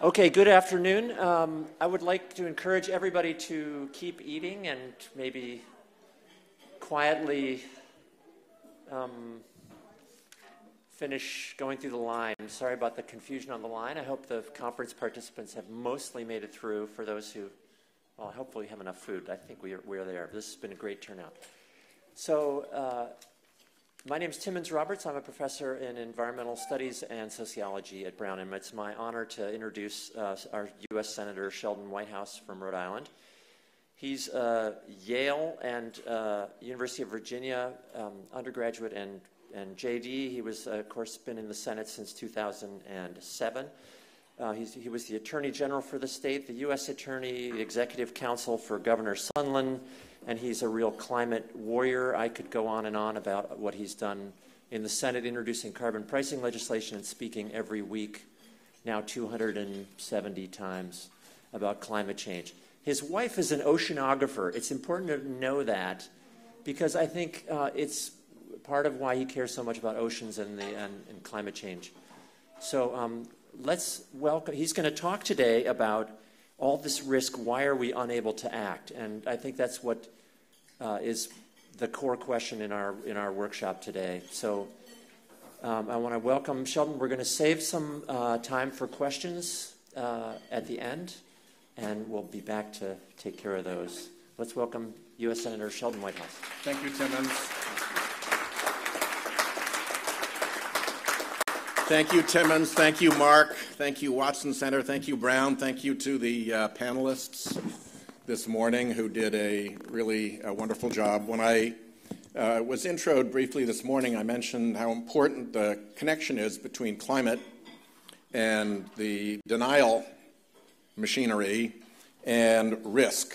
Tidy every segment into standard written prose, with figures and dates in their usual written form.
Okay, good afternoon. I would like to encourage everybody to keep eating and maybe quietly finish going through the line. I'm sorry about the confusion on the line. I hope the conference participants have mostly made it through. For those who, well, hopefully have enough food. I think we're there. This has been a great turnout. So, my name is Timmons Roberts. I'm a professor in environmental studies and sociology at Brown, and it's my honor to introduce our U.S. Senator Sheldon Whitehouse from Rhode Island. He's Yale and University of Virginia undergraduate and JD. He was, of course, been in the Senate since 2007. He was the Attorney General for the state, the U.S. Attorney, the Executive Counsel for Governor Sondland, and he's a real climate warrior. I could go on and on about what he's done in the Senate, introducing carbon pricing legislation and speaking every week, now 270 times, about climate change. His wife is an oceanographer. It's important to know that because I think it's part of why he cares so much about oceans and climate change. So let's welcome, he's going to talk today about all this risk, why are we unable to act? And I think that's what is the core question in our workshop today. So I want to welcome Sheldon. We're going to save some time for questions at the end, and we'll be back to take care of those. Let's welcome U.S. Senator Sheldon Whitehouse. Thank you, Timmons. Thank you, Timmons. Thank you, Mark. Thank you, Watson Center. Thank you, Brown. Thank you to the panelists this morning who did a really wonderful job. When I was introed briefly this morning, I mentioned how important the connection is between climate and the denial machinery and risk,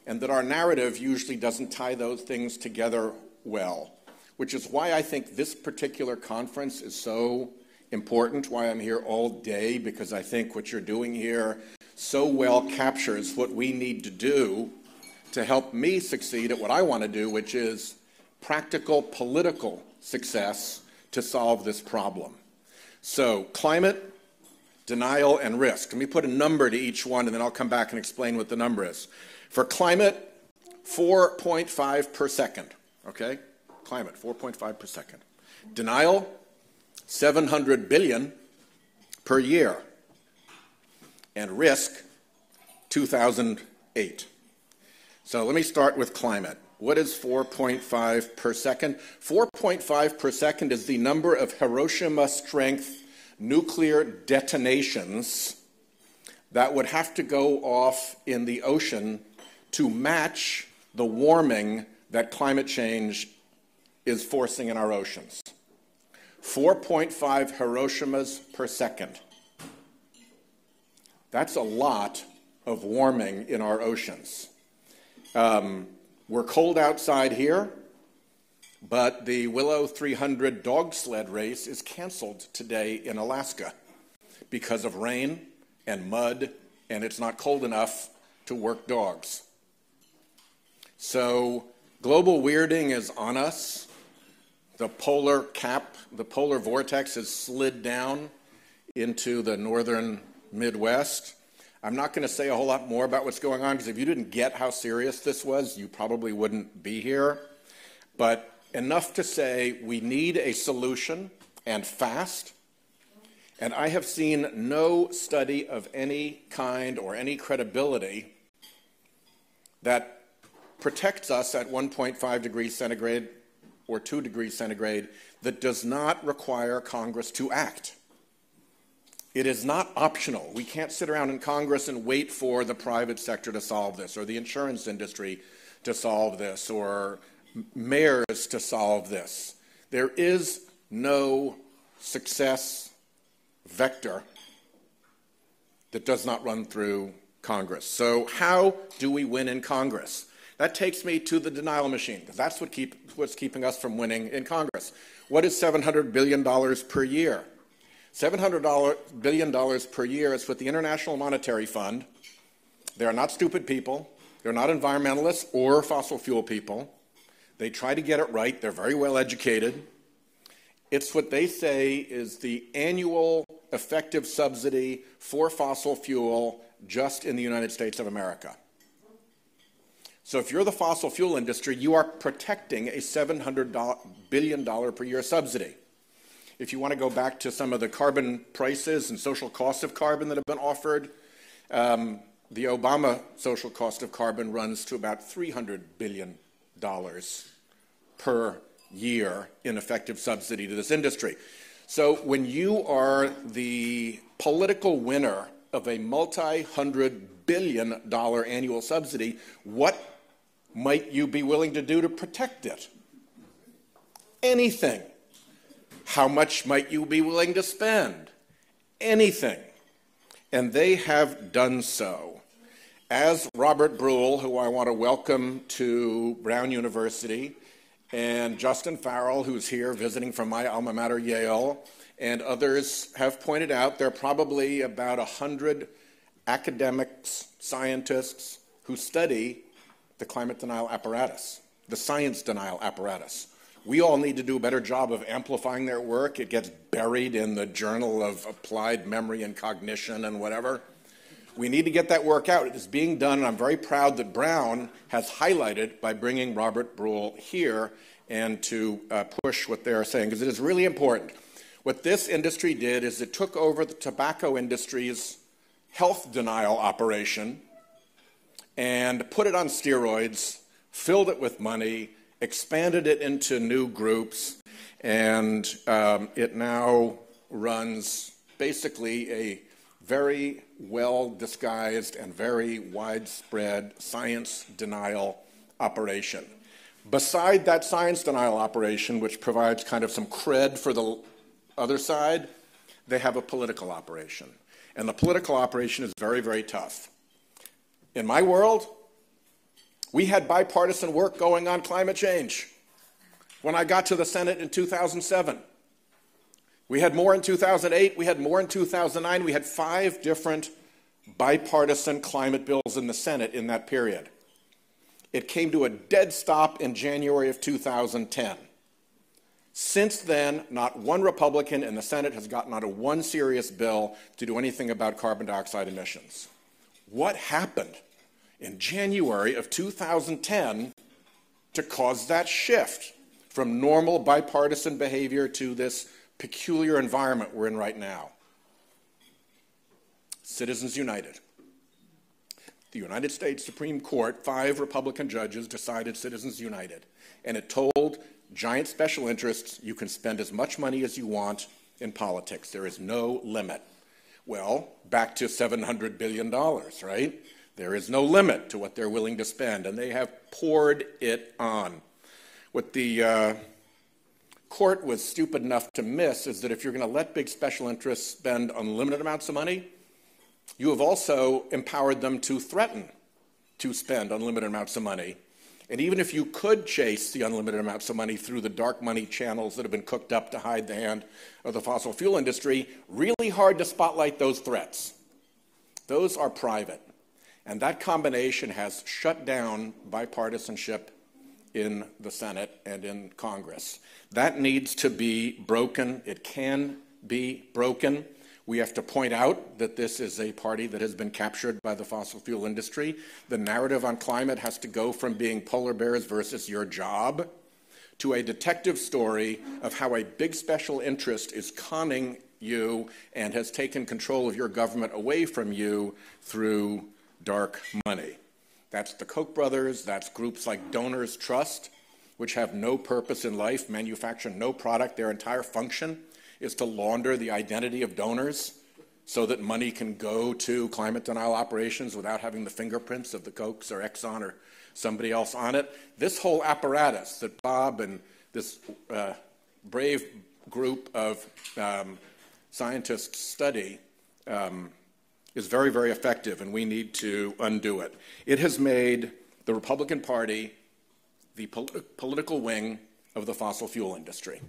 and that our narrative usually doesn't tie those things together well, which is why I think this particular conference is so important, why I'm here all day, because I think what you're doing here so well captures what we need to do to help me succeed at what I want to do, which is practical political success to solve this problem. So climate, denial, and risk. Let me put a number to each one, and then I'll come back and explain what the number is. For climate, 4.5 per second, okay? Climate, 4.5 per second. Denial, 700 billion per year. And risk, 2008. So let me start with climate. What is 4.5 per second? 4.5 per second is the number of Hiroshima-strength nuclear detonations that would have to go off in the ocean to match the warming that climate change is forcing in our oceans. 4.5 Hiroshimas per second. That's a lot of warming in our oceans. We're cold outside here, but the Willow 300 dog sled race is canceled today in Alaska because of rain and mud, and it's not cold enough to work dogs. So global weirding is on us. The polar cap, the polar vortex has slid down into the northern Midwest. I'm not going to say a whole lot more about what's going on, because if you didn't get how serious this was, you probably wouldn't be here. But enough to say we need a solution, and fast. And I have seen no study of any kind or any credibility that protects us at 1.5 degrees centigrade or 2 degrees centigrade that does not require Congress to act. It is not optional. We can't sit around in Congress and wait for the private sector to solve this, or the insurance industry to solve this, or mayors to solve this. There is no success vector that does not run through Congress. So how do we win in Congress? That takes me to the denial machine, because that's what's keeping us from winning in Congress. What is $700 billion per year? $700 billion per year is what the International Monetary Fund, they are not stupid people, they're not environmentalists or fossil fuel people. They try to get it right, they're very well educated. It's what they say is the annual effective subsidy for fossil fuel just in the United States of America. So if you're the fossil fuel industry, you are protecting a $700 billion per year subsidy. If you want to go back to some of the carbon prices and social costs of carbon that have been offered, the Obama social cost of carbon runs to about $300 billion per year in effective subsidy to this industry. So when you are the political winner of a multi-hundred billion dollar annual subsidy, what might you be willing to do to protect it? Anything. How much might you be willing to spend? Anything. And they have done so. As Robert Brule, who I want to welcome to Brown University, and Justin Farrell, who's here visiting from my alma mater, Yale, and others have pointed out, there are probably about 100 academics, scientists who study the climate denial apparatus, the science denial apparatus. We all need to do a better job of amplifying their work. It gets buried in the Journal of Applied Memory and Cognition and whatever. We need to get that work out. It is being done, and I'm very proud that Brown has highlighted by bringing Robert Brule here and to push what they're saying, because it is really important. What this industry did is it took over the tobacco industry's health denial operation and put it on steroids, filled it with money, expanded it into new groups, and it now runs basically a very well-disguised and very widespread science denial operation. Beside that science denial operation, which provides kind of some cred for the other side, they have a political operation. And the political operation is very, very tough. In my world, we had bipartisan work going on climate change. When I got to the Senate in 2007, we had more in 2008, we had more in 2009, we had 5 different bipartisan climate bills in the Senate in that period. It came to a dead stop in January of 2010. Since then, not one Republican in the Senate has gotten onto one serious bill to do anything about carbon dioxide emissions. What happened in January of 2010 to cause that shift from normal bipartisan behavior to this peculiar environment we're in right now? Citizens United. The United States Supreme Court, 5 Republican judges decided Citizens United, and it told giant special interests, you can spend as much money as you want in politics. There is no limit. Well, back to $700 billion, right? There is no limit to what they're willing to spend, and they have poured it on. What the court was stupid enough to miss is that if you're going to let big special interests spend unlimited amounts of money, you have also empowered them to threaten to spend unlimited amounts of money. And even if you could chase the unlimited amounts of money through the dark money channels that have been cooked up to hide the hand of the fossil fuel industry, really hard to spotlight those threats. Those are private. And that combination has shut down bipartisanship in the Senate and in Congress. That needs to be broken. It can be broken. We have to point out that this is a party that has been captured by the fossil fuel industry. The narrative on climate has to go from being polar bears versus your job to a detective story of how a big special interest is conning you and has taken control of your government away from you through dark money. That's the Koch brothers, that's groups like Donors Trust, which have no purpose in life, manufacture no product. Their entire function is to launder the identity of donors so that money can go to climate denial operations without having the fingerprints of the Kochs or Exxon or somebody else on it. This whole apparatus that Bob and this brave group of scientists study is very, very effective, and we need to undo it. It has made the Republican Party the political wing of the fossil fuel industry.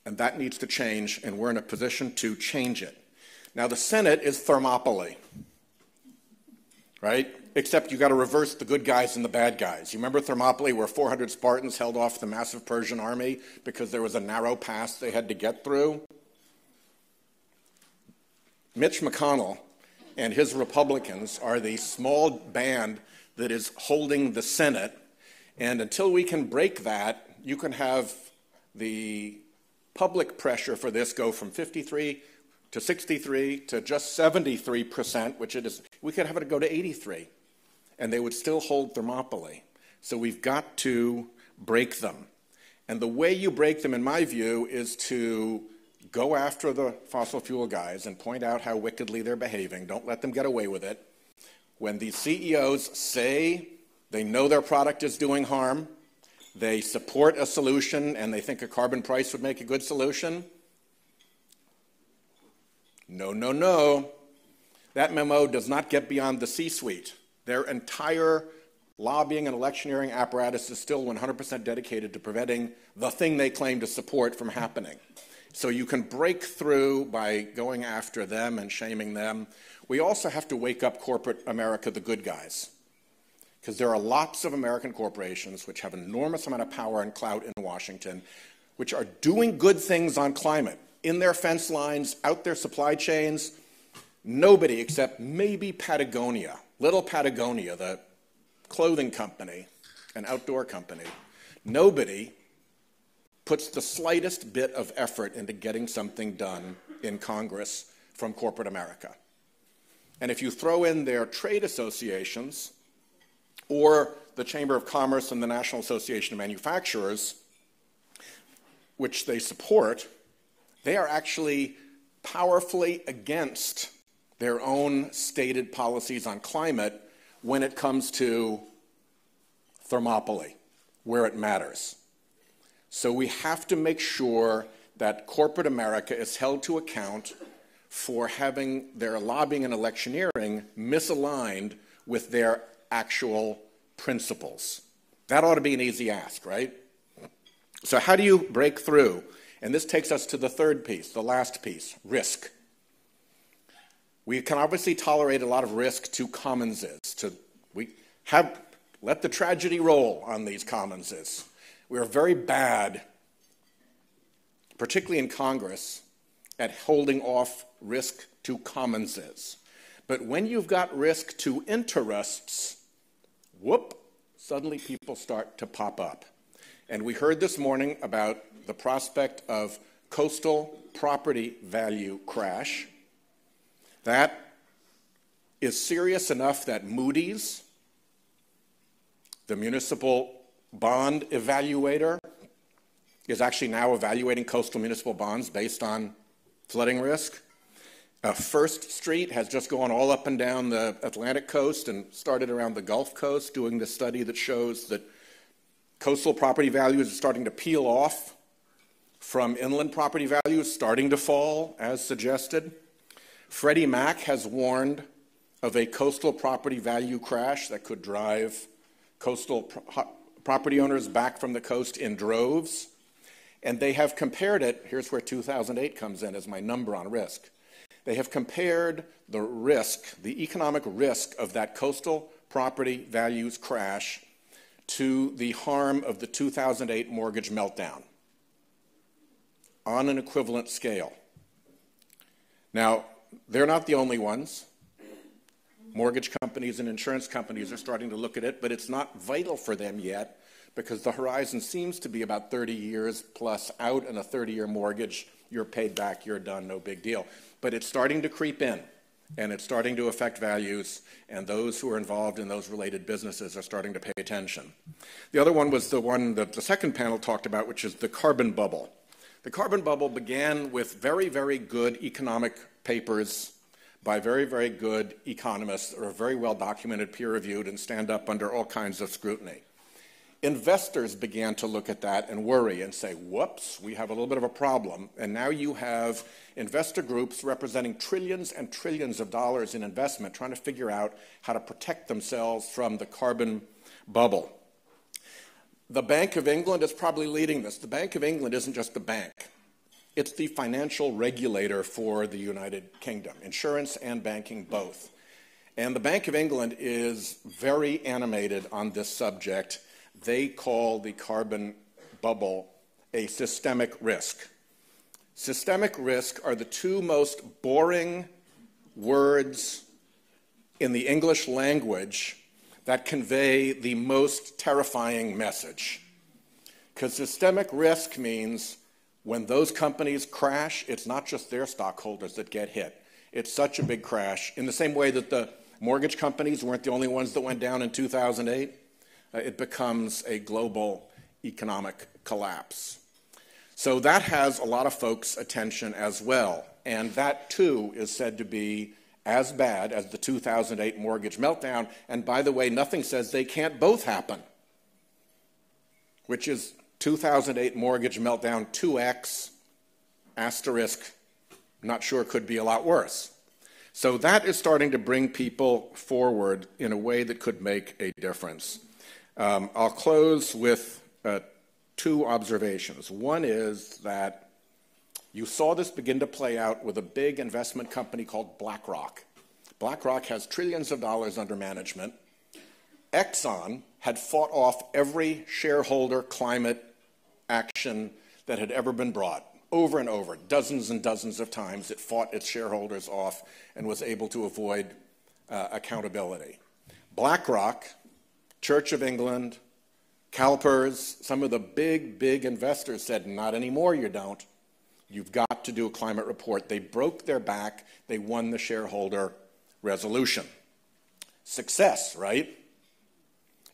And that needs to change, and we're in a position to change it. Now, the Senate is Thermopylae, right? Except you got to reverse the good guys and the bad guys. You remember Thermopylae, where 400 Spartans held off the massive Persian army because there was a narrow pass they had to get through? Mitch McConnell and his Republicans are the small band that is holding the Senate, and until we can break that, you can have the public pressure for this go from 53 to 63 to just 73%, which it is. We could have it go to 83, and they would still hold Thermopylae. So we've got to break them. And the way you break them, in my view, is to go after the fossil fuel guys and point out how wickedly they're behaving. Don't let them get away with it. When these CEOs say they know their product is doing harm, they support a solution, and they think a carbon price would make a good solution, no, no, no. That memo does not get beyond the C-suite. Their entire lobbying and electioneering apparatus is still 100% dedicated to preventing the thing they claim to support from happening. So you can break through by going after them and shaming them. We also have to wake up corporate America, the good guys, because there are lots of American corporations which have an enormous amount of power and clout in Washington, which are doing good things on climate, in their fence lines, out their supply chains. Nobody except maybe Patagonia, little Patagonia, the clothing company, an outdoor company, nobody puts the slightest bit of effort into getting something done in Congress from corporate America. And if you throw in their trade associations or the Chamber of Commerce and the National Association of Manufacturers, which they support, they are actually powerfully against their own stated policies on climate when it comes to Thermopylae, where it matters. So we have to make sure that corporate America is held to account for having their lobbying and electioneering misaligned with their actual principles. That ought to be an easy ask, right? So how do you break through? And this takes us to the third piece, the last piece, risk. We can obviously tolerate a lot of risk to commonses. Let the tragedy roll on these commonses. We are very bad, particularly in Congress, at holding off risk to commonses. But when you've got risk to interests, whoop, suddenly people start to pop up. And we heard this morning about the prospect of coastal property value crash. That is serious enough that Moody's, the municipal bond evaluator, is actually now evaluating coastal municipal bonds based on flooding risk. First Street has just gone all up and down the Atlantic coast and started around the Gulf Coast doing the study that shows that coastal property values are starting to peel off from inland property values, starting to fall, as suggested. Freddie Mac has warned of a coastal property value crash that could drive coastal property owners back from the coast in droves. And they have compared it, here's where 2008 comes in as my number on risk. They have compared the risk, the economic risk of that coastal property values crash to the harm of the 2008 mortgage meltdown on an equivalent scale. Now, they're not the only ones. Mortgage companies and insurance companies are starting to look at it, but it's not vital for them yet because the horizon seems to be about 30 years plus out in a 30-year mortgage. You're paid back, you're done, no big deal. But it's starting to creep in, and it's starting to affect values, and those who are involved in those related businesses are starting to pay attention. The other one was the one that the second panel talked about, which is the carbon bubble. The carbon bubble began with very, very good economic papers by very, very good economists that are very well documented, peer-reviewed, and stand up under all kinds of scrutiny. Investors began to look at that and worry and say, whoops, we have a little bit of a problem. And now you have investor groups representing trillions and trillions of dollars in investment trying to figure out how to protect themselves from the carbon bubble. The Bank of England is probably leading this. The Bank of England isn't just a bank. It's the financial regulator for the United Kingdom, insurance and banking both. And the Bank of England is very animated on this subject. They call the carbon bubble a systemic risk. Systemic risk are the two most boring words in the English language that convey the most terrifying message. Because systemic risk means when those companies crash, it's not just their stockholders that get hit. It's such a big crash. In the same way that the mortgage companies weren't the only ones that went down in 2008, it becomes a global economic collapse. So that has a lot of folks' attention as well. And that, too, is said to be as bad as the 2008 mortgage meltdown. And by the way, nothing says they can't both happen, which is 2008 mortgage meltdown 2x, asterisk, not sure, could be a lot worse. So that is starting to bring people forward in a way that could make a difference. I'll close with two observations. One is that you saw this begin to play out with a big investment company called Blackrock. Blackrock has trillions of dollars under management. Exxon had fought off every shareholder climate action that had ever been brought. Over and over, dozens and dozens of times, it fought its shareholders off and was able to avoid accountability. BlackRock, Church of England, CalPERS, some of the big investors said, not anymore, you don't. You've got to do a climate report. They broke their back. They won the shareholder resolution. Success, right?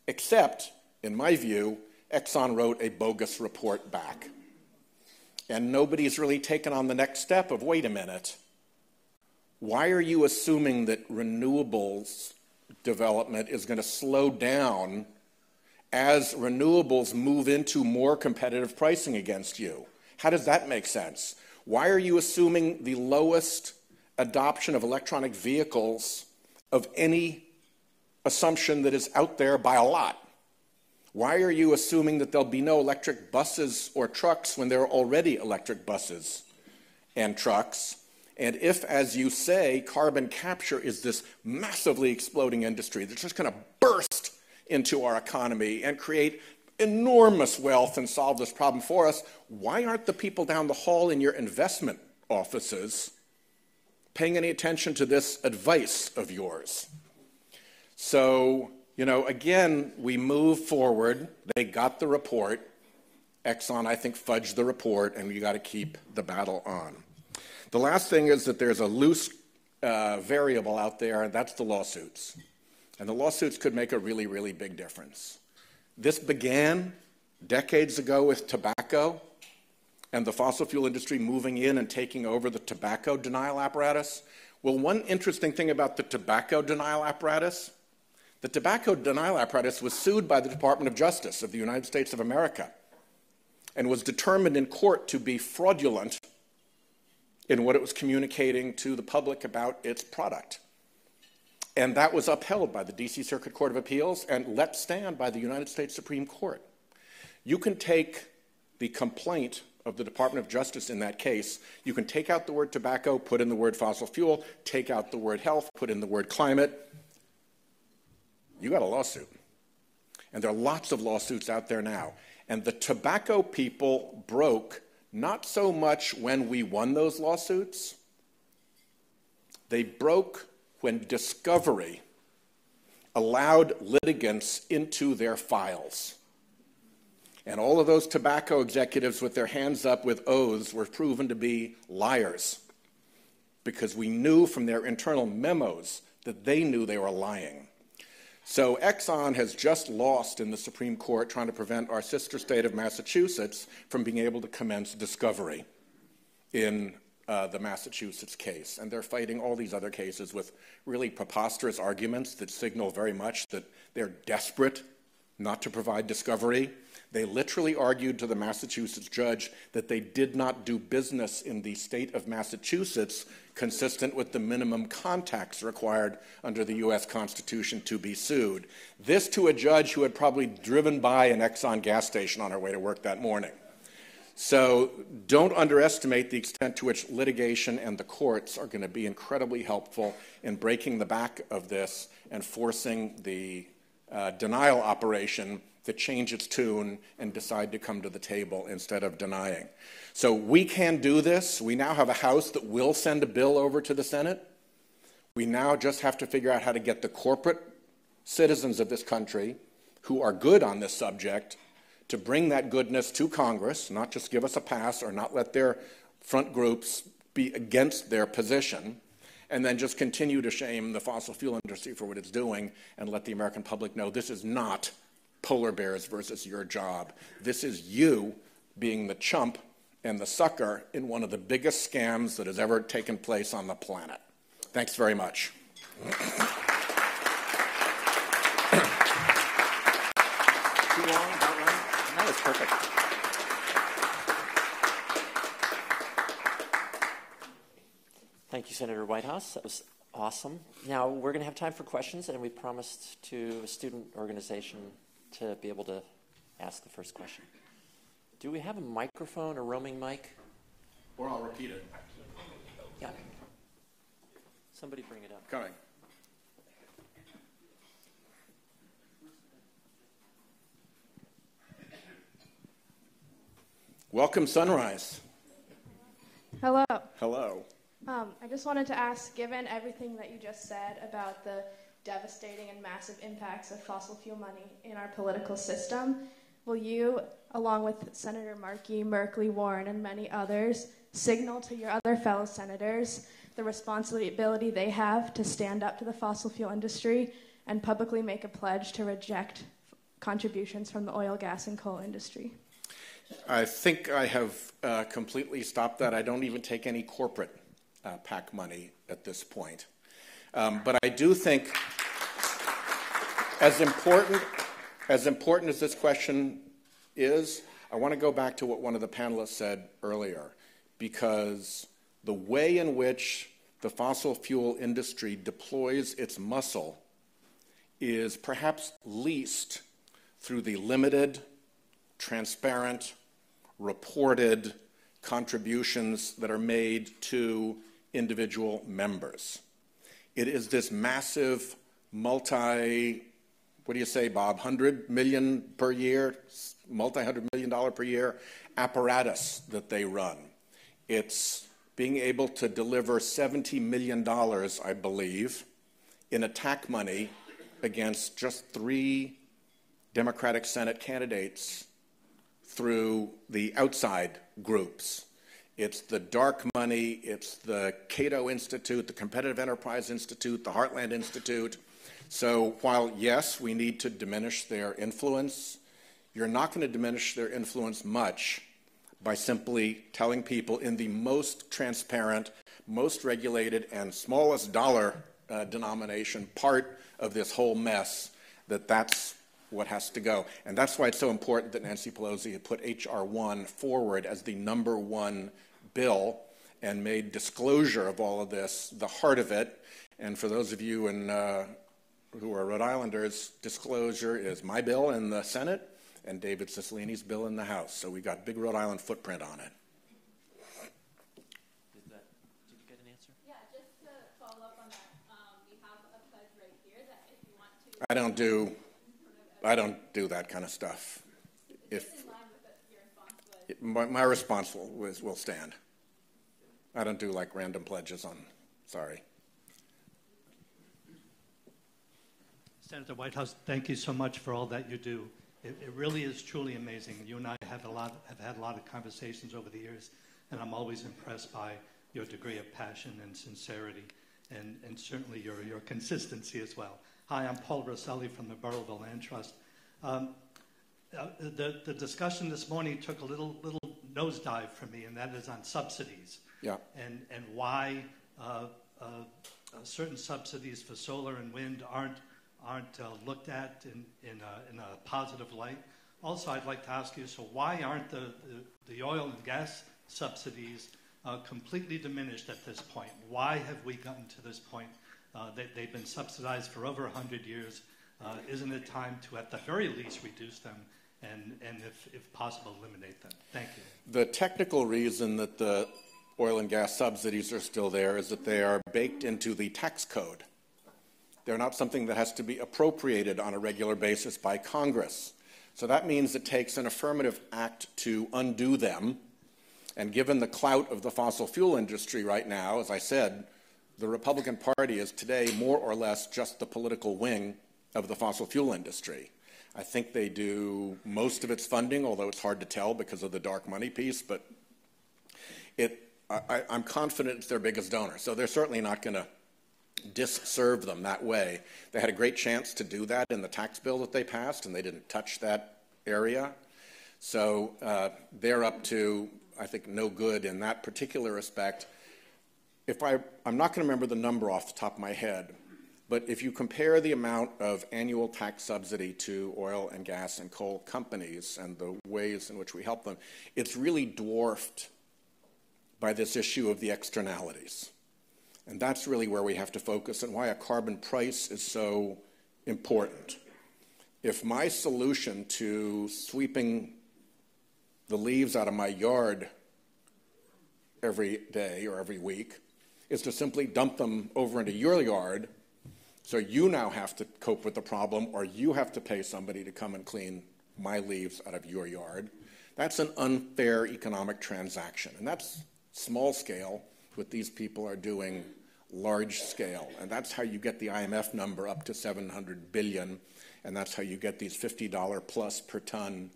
Except, in my view, Exxon wrote a bogus report back. And nobody's really taken on the next step of, wait a minute, why are you assuming that renewables development is going to slow down as renewables move into more competitive pricing against you? How does that make sense? Why are you assuming the lowest adoption of electronic vehicles of any assumption that is out there by a lot? Why are you assuming that there'll be no electric buses or trucks when there are already electric buses and trucks? And if, as you say, carbon capture is this massively exploding industry that's just going to burst into our economy and create enormous wealth and solve this problem for us, why aren't the people down the hall in your investment offices paying any attention to this advice of yours? So, again, we move forward. They got the report. Exxon, I think, fudged the report, and we got to keep the battle on. The last thing is that there's a loose variable out there, and that's the lawsuits. And the lawsuits could make a really big difference. This began decades ago with tobacco and the fossil fuel industry moving in and taking over the tobacco denial apparatus. Well, one interesting thing about the tobacco denial apparatus, the tobacco denial apparatus was sued by the Department of Justice of the United States of America and was determined in court to be fraudulent in what it was communicating to the public about its product. And that was upheld by the D.C. Circuit Court of Appeals and let stand by the United States Supreme Court. You can take the complaint of the Department of Justice in that case, you can take out the word tobacco, put in the word fossil fuel, take out the word health, put in the word climate. You got a lawsuit. And there are lots of lawsuits out there now. And the tobacco people broke not so much when we won those lawsuits, they broke when discovery allowed litigants into their files. And all of those tobacco executives with their hands up with oaths were proven to be liars because we knew from their internal memos that they knew they were lying. So Exxon has just lost in the Supreme Court trying to prevent our sister state of Massachusetts from being able to commence discovery in the Massachusetts case. And they're fighting all these other cases with really preposterous arguments that signal very much that they're desperate not to provide discovery. They literally argued to the Massachusetts judge that they did not do business in the state of Massachusetts consistent with the minimum contacts required under the U.S. Constitution to be sued. This to a judge who had probably driven by an Exxon gas station on her way to work that morning. So don't underestimate the extent to which litigation and the courts are going to be incredibly helpful in breaking the back of this and forcing the denial operation to change its tune and decide to come to the table instead of denying. So we can do this. We now have a House that will send a bill over to the Senate We now just have to figure out how to get the corporate citizens of this country who are good on this subject to bring that goodness to Congress, not just give us a pass or not let their front groups be against their position, and then just continue to shame the fossil fuel industry for what it's doing and let the American public know this is not polar bears versus your job. This is you being the chump and the sucker in one of the biggest scams that has ever taken place on the planet. Thanks very much. Too long, about right? That was perfect. Thank you, Senator Whitehouse. That was awesome. Now, we're going to have time for questions, and we promised to a student organization to be able to ask the first question. Do we have a microphone, a roaming mic? Or I'll repeat it. Yeah. Somebody bring it up. Coming. Welcome, Sunrise. Hello. Hello. I just wanted to ask, given everything that you just said about the devastating and massive impacts of fossil fuel money in our political system, will you, along with Senator Markey, Merkley, Warren, and many others, signal to your other fellow senators the responsibility they have to stand up to the fossil fuel industry and publicly make a pledge to reject contributions from the oil, gas, and coal industry? I think I have completely stopped that. I don't even take any corporate PAC money at this point. But I do think, as important as this question is, I want to go back to what one of the panelists said earlier, because the way in which the fossil fuel industry deploys its muscle is perhaps least through the limited, transparent, reported contributions that are made to individual members. It is this massive what do you say, Bob, $100 million per year, multi-$100 million per year apparatus that they run. It's being able to deliver $70 million, I believe, in attack money against just 3 Democratic Senate candidates through the outside groups. It's the dark money, it's the Cato Institute, the Competitive Enterprise Institute, the Heartland Institute. So while, yes, we need to diminish their influence, you're not going to diminish their influence much by simply telling people in the most transparent, most regulated, and smallest dollar denomination part of this whole mess that that's what has to go. And that's why it's so important that Nancy Pelosi had put H.R. 1 forward as the #1 bill and made disclosure of all of this the heart of it. And for those of you who are Rhode Islanders, disclosure is my bill in the Senate and David Cicilline's bill in the House. So we got big Rhode Island footprint on it. Did you get an answer? Yeah, just to follow up on that, we have a pledge right here that if you want to... I don't do that kind of stuff. If in line with your response was... My response will stand. I don't do like random pledges on, sorry. Senator Whitehouse, thank you so much for all that you do. It really is truly amazing. You and I have had a lot of conversations over the years, and I'm always impressed by your degree of passion and sincerity, and certainly your consistency as well. Hi, I'm Paul Rosselli from the Burrillville Land Trust. The discussion this morning took a little nosedive for me, and that is on subsidies. Yeah. And why certain subsidies for solar and wind aren't looked at in a positive light. Also, I'd like to ask you, so why aren't the oil and gas subsidies completely diminished at this point? Why have we gotten to this point? They've been subsidized for over 100 years. Isn't it time to, at the very least, reduce them and if possible, eliminate them? Thank you. The technical reason that the oil and gas subsidies are still there is that they are baked into the tax code. They're not something that has to be appropriated on a regular basis by Congress. So that means it takes an affirmative act to undo them. And given the clout of the fossil fuel industry right now, as I said, the Republican Party is today more or less just the political wing of the fossil fuel industry. I think they do most of its funding, although it's hard to tell because of the dark money piece, but I'm confident it's their biggest donor. So they're certainly not going to disserve them that way. They had a great chance to do that in the tax bill that they passed, and they didn't touch that area. So they're up to, I think, no good in that particular respect. I'm not going to remember the number off the top of my head, but if you compare the amount of annual tax subsidy to oil and gas and coal companies and the ways in which we help them, it's really dwarfed by this issue of the externalities. And that's really where we have to focus and why a carbon price is so important. If my solution to sweeping the leaves out of my yard every day or every week is to simply dump them over into your yard, so you now have to cope with the problem, or you have to pay somebody to come and clean my leaves out of your yard, that's an unfair economic transaction. And that's small scale. What these people are doing large scale. And that's how you get the IMF number up to $700 billion, and that's how you get these $50 plus per ton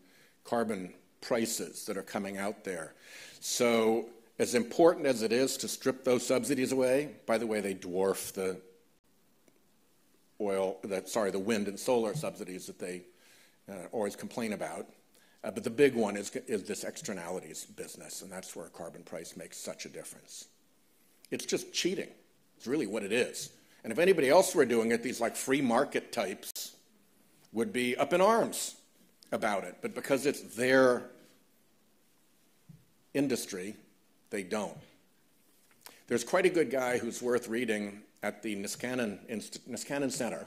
carbon prices that are coming out there. So as important as it is to strip those subsidies away, by the way, they dwarf the wind and solar subsidies that they always complain about. But the big one is this externalities business, and that's where a carbon price makes such a difference. It's just cheating. It's really what it is. And if anybody else were doing it, these like free market types would be up in arms about it. But because it's their industry, they don't. There's quite a good guy who's worth reading at the Niskanen Center,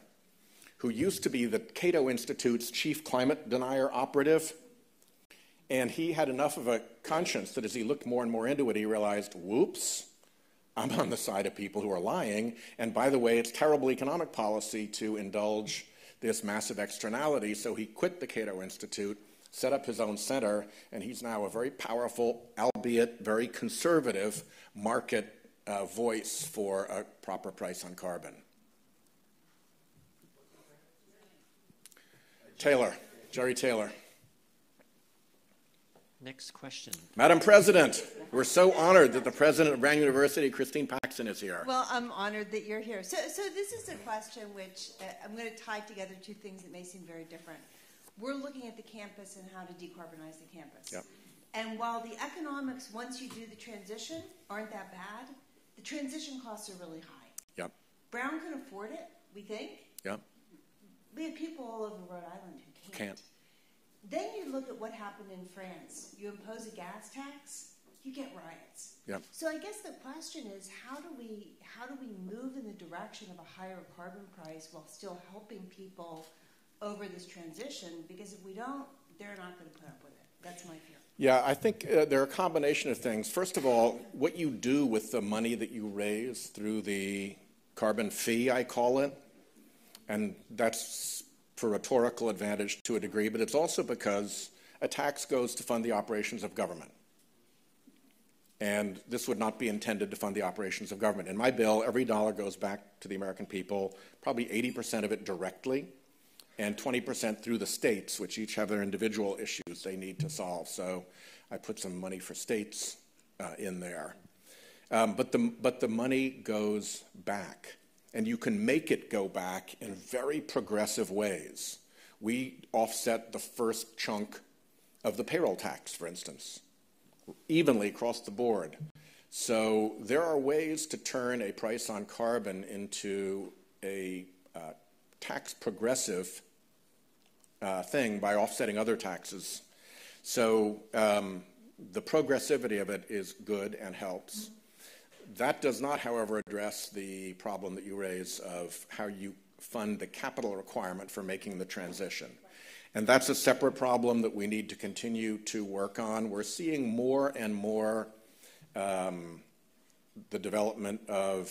who used to be the Cato Institute's chief climate denier operative. And he had enough of a conscience that as he looked more and more into it, he realized, whoops, I'm on the side of people who are lying. And by the way, it's terrible economic policy to indulge this massive externality. So he quit the Cato Institute, set up his own center, and he's now a very powerful, albeit very conservative, market voice for a proper price on carbon. Jerry Taylor. Next question. Madam President, we're so honored that the president of Brown University, Christine Paxton, is here. Well, I'm honored that you're here. So this is a question which I'm going to tie together two things that may seem very different. We're looking at the campus and how to decarbonize the campus. Yep. And while the economics, once you do the transition, aren't that bad, the transition costs are really high. Yep. Brown can afford it, we think. Yep. We have people all over Rhode Island who can't. Then you look at what happened in France. You impose a gas tax, you get riots. Yep. So I guess the question is, how do we move in the direction of a higher carbon price while still helping people over this transition? Because if we don't, they're not going to put up with it. That's my fear. Yeah, I think there are a combination of things. First of all, what you do with the money that you raise through the carbon fee, I call it, and that's for rhetorical advantage to a degree, but it's also because a tax goes to fund the operations of government. And this would not be intended to fund the operations of government. In my bill, every dollar goes back to the American people, probably 80% of it directly, and 20% through the states, which each have their individual issues they need to solve. So I put some money for states in there. But the money goes back. And you can make it go back in very progressive ways. We offset the first chunk of the payroll tax, for instance, evenly across the board. So there are ways to turn a price on carbon into a tax progressive thing by offsetting other taxes. So the progressivity of it is good and helps. That does not, however, address the problem that you raise of how you fund the capital requirement for making the transition. And that's a separate problem that we need to continue to work on. We're seeing more and more the development of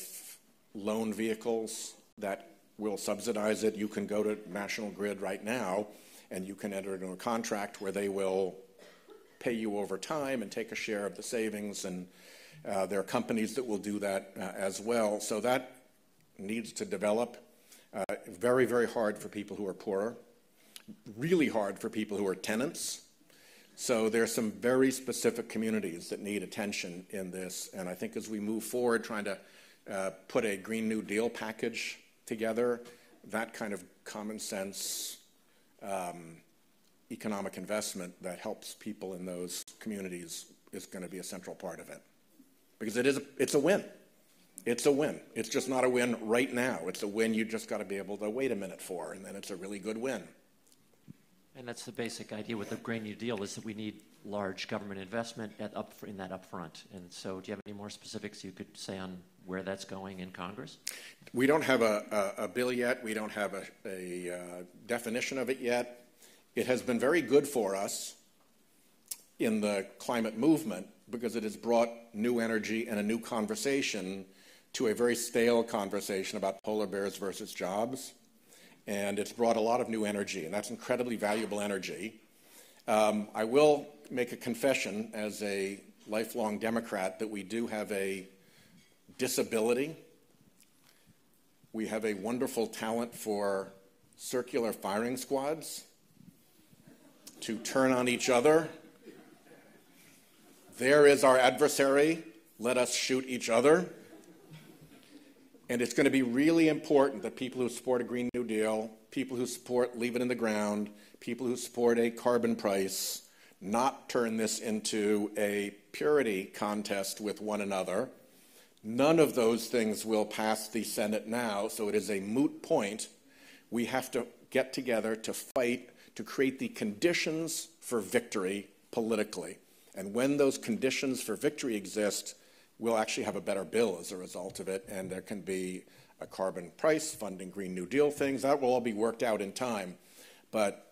loan vehicles that will subsidize it. You can go to National Grid right now and you can enter into a contract where they will pay you over time and take a share of the savings. And There are companies that will do that as well. So that needs to develop. Very, very hard for people who are poorer. Really hard for people who are tenants. So there are some very specific communities that need attention in this. And I think as we move forward, trying to put a Green New Deal package together, that kind of common sense economic investment that helps people in those communities is going to be a central part of it. Because it's a win. It's a win. It's just not a win right now. It's a win you just got to be able to wait a minute for, and then it's a really good win. And that's the basic idea with the Green New Deal, is that we need large government investment in that upfront. And so do you have any more specifics you could say on where that's going in Congress? We don't have a bill yet. We don't have a definition of it yet. It has been very good for us in the climate movement because it has brought new energy and a new conversation to a very stale conversation about polar bears versus jobs. And it's brought a lot of new energy, and that's incredibly valuable energy. I will make a confession as a lifelong Democrat that we do have a disability. We have a wonderful talent for circular firing squads to turn on each other. There is our adversary. Let us shoot each other. And it's going to be really important that people who support a Green New Deal, people who support leave it in the ground, people who support a carbon price, not turn this into a purity contest with one another. None of those things will pass the Senate now, so it is a moot point. We have to get together to fight to create the conditions for victory politically. And when those conditions for victory exist, we'll actually have a better bill as a result of it, and there can be a carbon price, funding Green New Deal things. That will all be worked out in time. But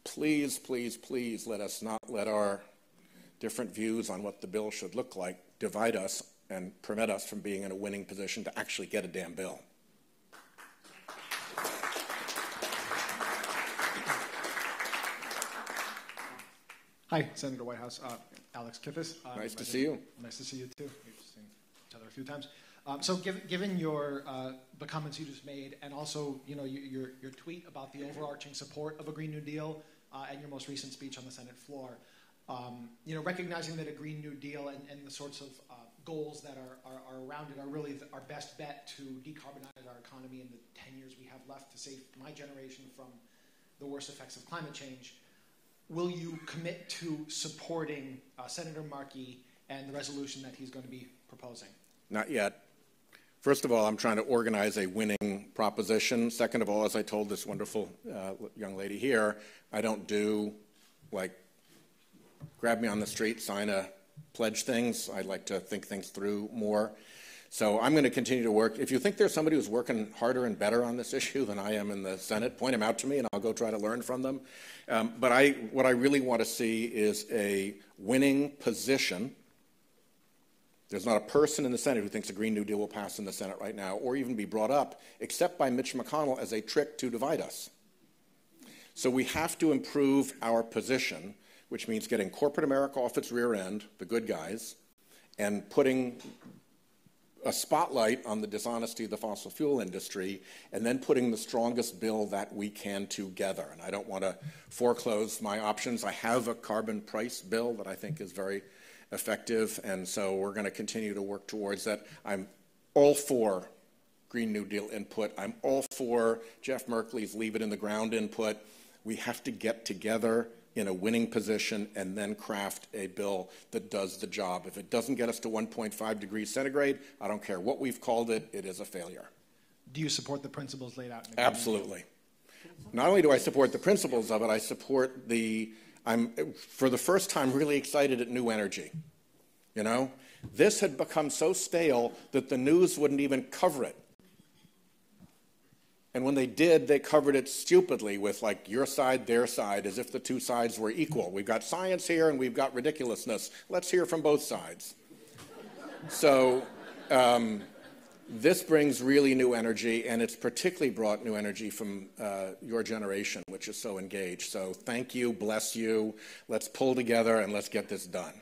please, please, please let us not let our different views on what the bill should look like divide us and prevent us from being in a winning position to actually get a damn bill. Hi, Senator Whitehouse. Alex Kiffis. Nice to see you. Nice to see you too. We've seen each other a few times. So, given your the comments you just made, and also your tweet about the overarching support of a Green New Deal, and your most recent speech on the Senate floor, recognizing that a Green New Deal and the sorts of goals that are around it are really our best bet to decarbonize our economy in the 10 years we have left to save my generation from the worst effects of climate change. Will you commit to supporting Senator Markey and the resolution that he's going to be proposing? Not yet. First of all, I'm trying to organize a winning proposition. Second of all, as I told this wonderful young lady here, I don't do like grab me on the street, sign a pledge things. I'd like to think things through more. So I'm going to continue to work. If you think there's somebody who's working harder and better on this issue than I am in the Senate, point them out to me and I'll go try to learn from them. But what I really want to see is a winning position. There's not a person in the Senate who thinks a Green New Deal will pass in the Senate right now or even be brought up, except by Mitch McConnell as a trick to divide us. So we have to improve our position, which means getting corporate America off its rear end, the good guys, and putting a spotlight on the dishonesty of the fossil fuel industry, and then putting the strongest bill that we can together. And I don't want to foreclose my options. I have a carbon price bill that I think is very effective, and so we're going to continue to work towards that. I'm all for Green New Deal input. I'm all for Jeff Merkley's Leave It in the Ground input. We have to get together in a winning position and then craft a bill that does the job. If it doesn't get us to 1.5 degrees centigrade, I don't care what we've called it, it is a failure. Do you support the principles laid out in the Absolutely. Not only do I support the principles of it, I support I'm, for the first time, really excited at new energy. This had become so stale that the news wouldn't even cover it. And when they did, they covered it stupidly with like your side, their side, as if the two sides were equal. We've got science here and we've got ridiculousness. Let's hear from both sides. So this brings really new energy, and it's particularly brought new energy from your generation, which is so engaged. So thank you, bless you. Let's pull together and let's get this done.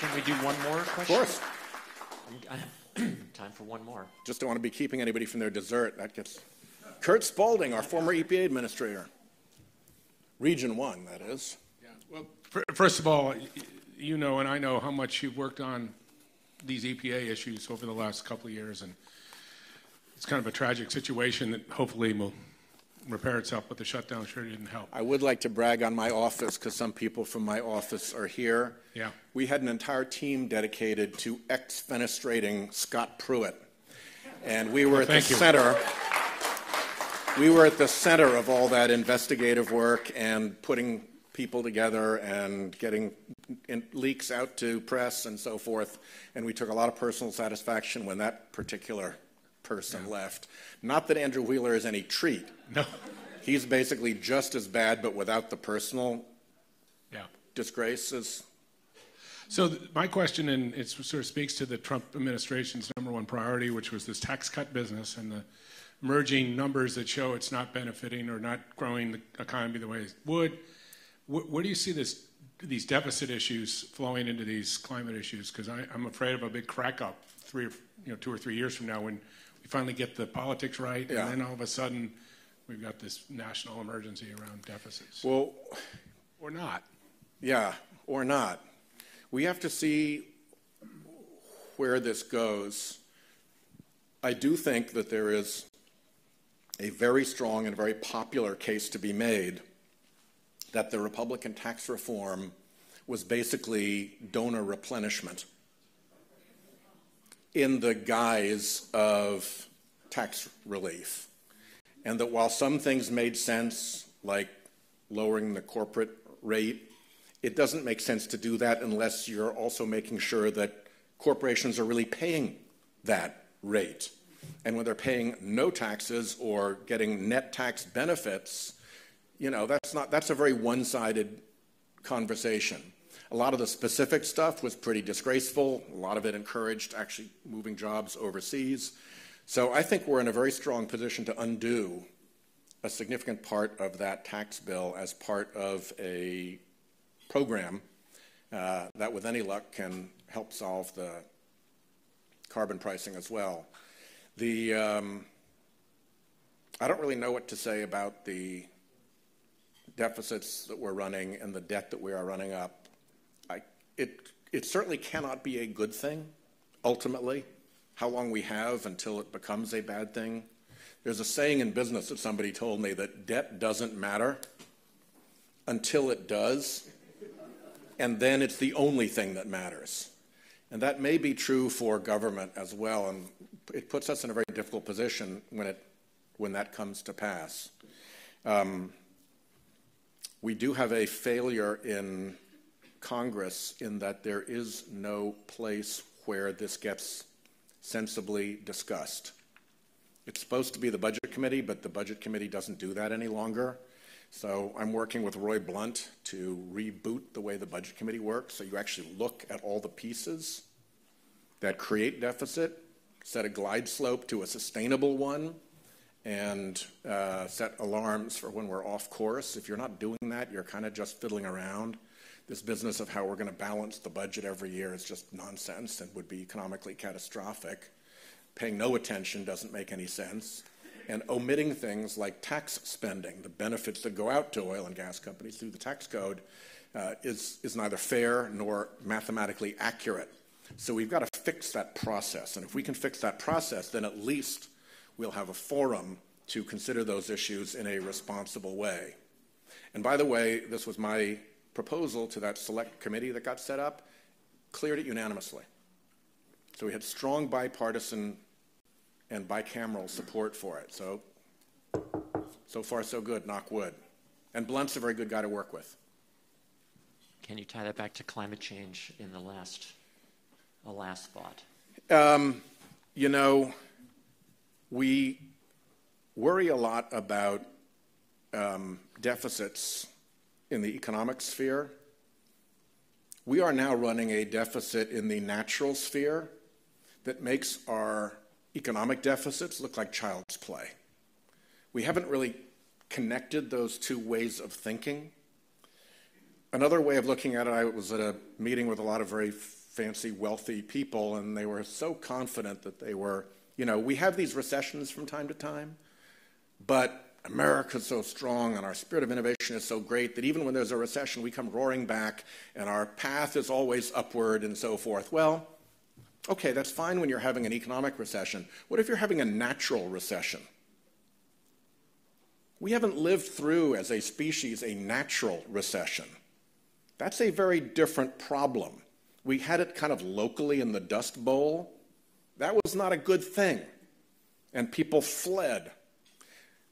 Can we do one more question? Of course. Time for one more. Just don't want to be keeping anybody from their dessert. That gets... Kurt Spaulding, our former EPA administrator. Region 1, that is. Yeah. Well, first of all, you know and I know how much you've worked on these EPA issues over the last couple of years, and it's kind of a tragic situation that hopefully will repair itself, but the shutdown sure didn't help. I would like to brag on my office because some people from my office are here. Yeah. We had an entire team dedicated to exfenestrating Scott Pruitt, and we were at the center. We were at the center of all that investigative work and putting people together and getting leaks out to press and so forth. And we took a lot of personal satisfaction when that particular person left. Not that Andrew Wheeler is any treat. No. He's basically just as bad, but without the personal disgraces. So my question, and it sort of speaks to the Trump administration's number one priority, which was this tax cut business and the emerging numbers that show it's not benefiting or not growing the economy the way it would. Where do you see these deficit issues flowing into these climate issues? Because I'm afraid of a big crack up 2 or 3 years from now when we finally get the politics right, and then all of a sudden we've got this national emergency around deficits. Well, or not. Yeah, or not. We have to see where this goes. I do think that there is a very strong and very popular case to be made that the Republican tax reform was basically donor replenishment in the guise of tax relief. And that while some things made sense, like lowering the corporate rate, it doesn't make sense to do that unless you're also making sure that corporations are really paying that rate. And when they're paying no taxes or getting net tax benefits, that's a very one-sided conversation. A lot of the specific stuff was pretty disgraceful. A lot of it encouraged actually moving jobs overseas. So I think we're in a very strong position to undo a significant part of that tax bill as part of a program that, with any luck, can help solve the carbon pricing as well. I don't really know what to say about the deficits that we're running and the debt that we are running up. It certainly cannot be a good thing, ultimately, how long we have until it becomes a bad thing. There's a saying in business that somebody told me that debt doesn't matter until it does, and then it's the only thing that matters. And that may be true for government as well, and it puts us in a very difficult position when that comes to pass. We do have a failure in Congress in that there is no place where this gets sensibly discussed. It's supposed to be the Budget Committee, but the Budget Committee doesn't do that any longer. So I'm working with Roy Blunt to reboot the way the Budget Committee works, so you actually look at all the pieces that create deficit, set a glide slope to a sustainable one, and set alarms for when we're off course. If you're not doing that, you're kind of just fiddling around. This business of how we're going to balance the budget every year is just nonsense and would be economically catastrophic. Paying no attention doesn't make any sense. And omitting things like tax spending, the benefits that go out to oil and gas companies through the tax code, is neither fair nor mathematically accurate. So we've got to fix that process. And if we can fix that process, then at least we'll have a forum to consider those issues in a responsible way. And by the way, this was my proposal to that select committee that got set up, cleared it unanimously. So we had strong bipartisan and bicameral support for it. So far so good, knock wood. And Blunt's a very good guy to work with. Can you tie that back to climate change in a last thought? We worry a lot about deficits in the economic sphere. We are now running a deficit in the natural sphere that makes our economic deficits look like child's play. We haven't really connected those two ways of thinking. Another way of looking at it, I was at a meeting with a lot of very fancy, wealthy people, and they were so confident that they were, we have these recessions from time to time, but America's so strong and our spirit of innovation is so great that even when there's a recession, we come roaring back and our path is always upward and so forth. Well, okay, that's fine when you're having an economic recession. What if you're having a natural recession? We haven't lived through, as a species, a natural recession. That's a very different problem. We had it kind of locally in the Dust Bowl. That was not a good thing, and people fled.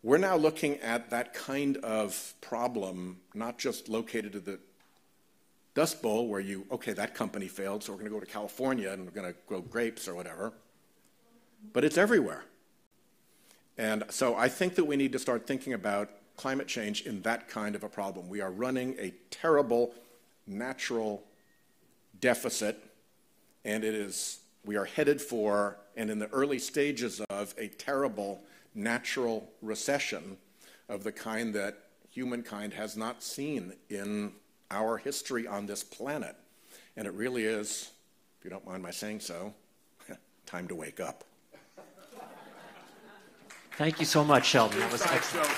We're now looking at that kind of problem, not just located at the Dust Bowl where that company failed, so we're going to go to California and we're going to grow grapes or whatever, but it's everywhere. And so I think that we need to start thinking about climate change in that kind of a problem. We are running a terrible natural deficit, and we are headed for, and in the early stages of, a terrible natural recession of the kind that humankind has not seen in our history on this planet. And it really is, if you don't mind my saying so, time to wake up. Thank you so much, Sheldon. That was excellent.